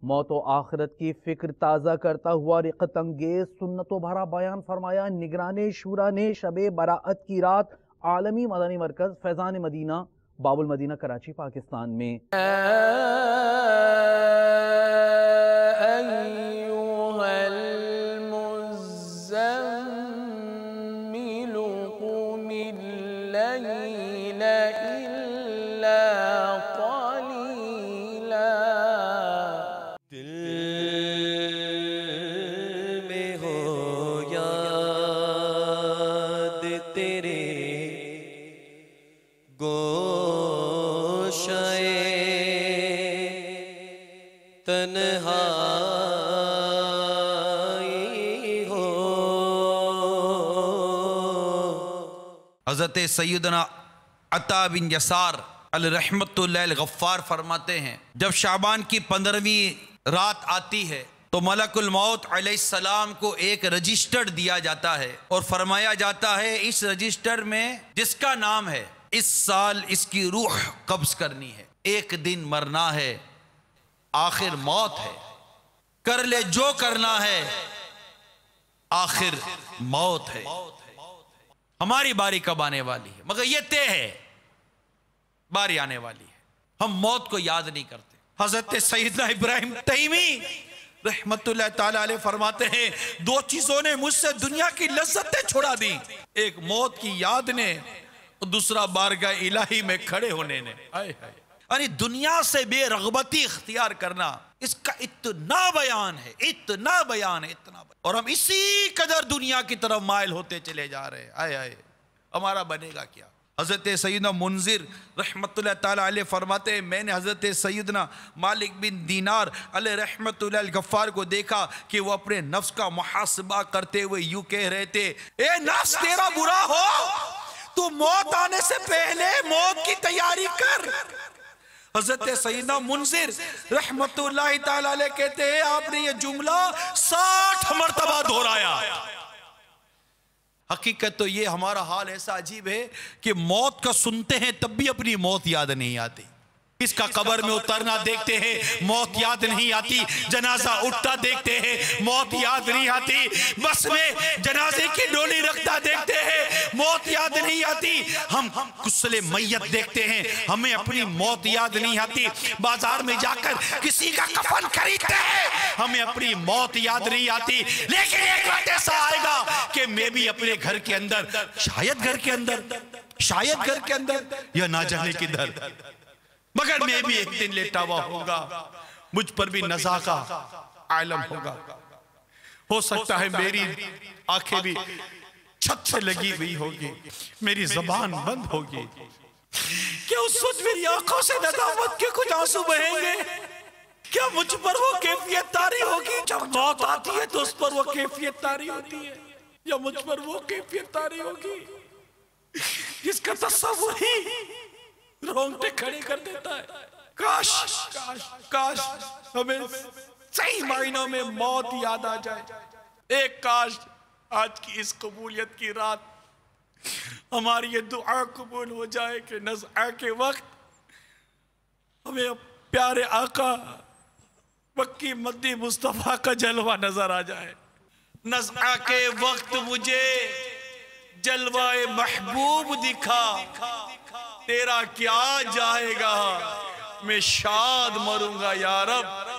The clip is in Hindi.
मौत व आखिरत की फिक्र ताज़ा करता हुआ रिक़त अंगेज सुन्नतों भरा बयान फरमाया निगराने शूरा ने शबे बराअत की रात आलमी मदनी मरकज़ फैज़ान मदीना बाबुल मदीना कराची पाकिस्तान में। हज़रत सैयदना अता बिन यसार अल रहमतुल्लाह गफ्फार फरमाते हैं, जब शाबान की 15वीं रात आती है तो मलकुल मौत अलैहिस्सलाम को एक रजिस्टर दिया जाता है और फरमाया जाता है इस रजिस्टर में जिसका नाम है इस साल इसकी रूह कब्ज करनी है, एक दिन मरना है, आखिर मौत है, कर ले जो करना है, आखिर मौत है। हमारी बारी कब आने वाली है मगर ये तय है, बारी आने वाली है, हम मौत को याद नहीं करते। हजरत सैयदना इब्राहिम तैमी रहमतुल्लाह ताला अलैह फरमाते हैं, दो चीजों ने मुझसे दुनिया की लज्जतें छुड़ा दी, एक मौत की याद ने और दूसरा बारगाह इलाही में खड़े होने ने। यानी दुनिया से बेरगबती इख्तियार करना, इसका इतना बयान है, इतना बयान है, इतना बयान। और हम इसी कदर दुनिया की तरफ माइल होते चले जा रहे हैं। आए आए हमारा बनेगा क्या। हज़रत सैयदना मुंजिर रहमतुल्लाह ताला अलैह फरमाते हैं, मैंने हज़रत सैयदना मालिक बिन दीनार अलैह रहमतुल्लाह गफ्फार को देखा कि वो अपने नफ्स का मुहासबा करते हुए यूं कह रहे थे, ए नफ्स तेरा बुरा हो, तू मौत आने से पहले मौत की तैयारी कर। हज़रत सैयदना मुंजिर रहमतुल्लाह ताला अलैह कहते हैं, आपने ये जुमला 60 मरतबा दोहराया। हकीकत तो ये हमारा हाल ऐसा अजीब है कि मौत का सुनते हैं तब भी अपनी मौत याद नहीं आती। इसका कब्र में उतरना देखते हैं, मौत याद नहीं आती। जनाजा उठता देखते हैं, मौत याद नहीं आती। बस में जनाजे की डोली रखता देखते हैं, मौत याद नहीं आती। हम गुस्ले मैयत देखते हैं, हमें अपनी मौत याद नहीं आती। बाजार में जाकर किसी का कफन खरीदते हैं, हमें अपनी मौत याद नहीं आती। लेकिन एक वक्त ऐसा आएगा कि मैं भी अपने घर के अंदर, शायद घर के अंदर या ना जाने किधर, मगर मैं भी एक दिन लेटा हुआ होगा, मुझ पर भी नज़ा का आलम होगा। हो सकता है मेरी आंखें भी छत से लगी हुई होगी, मेरी जबान बंद होगी। क्या उस वक्त मेरी आंखों से नदामत के कुछ आंसू बहेंगे? क्या मुझ पर वो कैफियत तारी होगी? जब मौत आती है तो उस पर वो कैफियत तारी होती है, या मुझ पर वो कैफियत तारी होगी जिसका तस्वुर ही रोंगटे खड़े कर देता है। काश काश काश हमें सही मायनों में मौत याद आ जाए। एक काश आज की इस कबूलियत की रात हमारी ये दुआ कबूल हो जाए कि नज़्आ के वक्त हमें प्यारे आका मक्की मद्दी मुस्तफ़ा का जलवा नजर आ जाए। नज़्आ के वक्त मुझे जलवाए महबूब दिखा, तेरा क्या जाएगा, मैं शाद मरूंगा या रब।